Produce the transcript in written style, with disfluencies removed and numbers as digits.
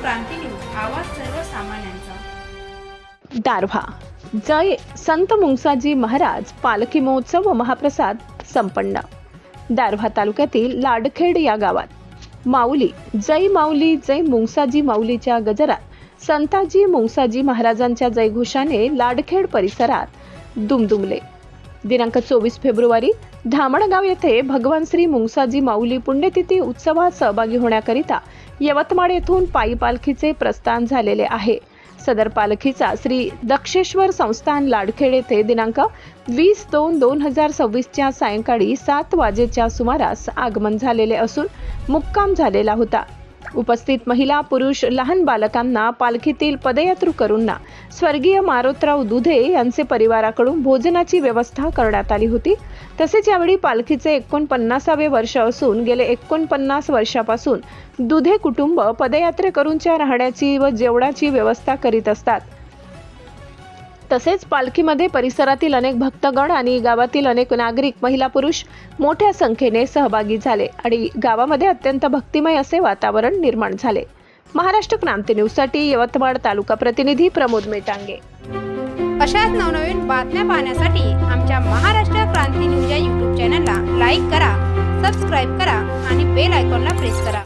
क्रांती news, आवाज सर्वसामान्यांचा। दारव्हा जय संत मुंगसाजी महाराज पालखी महोत्सव व महाप्रसाद संपन्न। दारव्हा तालुक्यातील लाडखेड या गावात माऊली जय मुंगसाजी माऊलीच्या गजरात संताजी मुंगसाजी महाराजांच्या जयघोषाने लाडखेड परिसरात दुमदुमले। दिनांक 24 फेब्रुवारी धामणगाव येथे भगवान श्री मुंगसाजी माऊली पुण्यतिथी उत्सवात सहभागी होण्याकरिता यवतमाळ येथून पायी पालखीचे प्रस्थान झालेले आहे। सदर पालखीचा श्री दक्षेश्वर संस्थान लाडखेड येथे दिनांक 20/2/2026 च्या सायंकाळी 7 वाजेच्या सुमारास आगमन झालेले असून मुक्काम झालेला होता। उपस्थित महिला पुरुष लहान बालकांना पालखीतील पदयात्रेकरूंना स्वर्गीय मारोतराव दुधे यांचे परिवाराकडून भोजनाची व्यवस्था करण्यात आली होती। तसेच यावेळी पालखीचे 49वे वर्ष असून गेले 49 वर्षापासून दुधे कुटुंब पदयात्रेकरूंच्या राहण्याची व जेवणाची व्यवस्था करीत असतात। तसेच पालखीमध्ये परिसरातील अनेक भक्तगण आणि गावातील अनेक नागरिक महिला पुरुष मोठ्या संख्येने सहभागी झाले आणि गावामध्ये अत्यंत भक्तिमय असे वातावरण निर्माण झाले। महाराष्ट्र क्रांती न्यूज साठी यवतमाळ तालुका प्रतिनिधी प्रमोद मेटांगे। अशाच नवनवीन बातम्या पाहण्यासाठी आमच्या महाराष्ट्र क्रांती न्यूज या YouTube चॅनलला लाईक करा, सबस्क्राईब करा आणि बेल आयकॉनला प्रेस करा।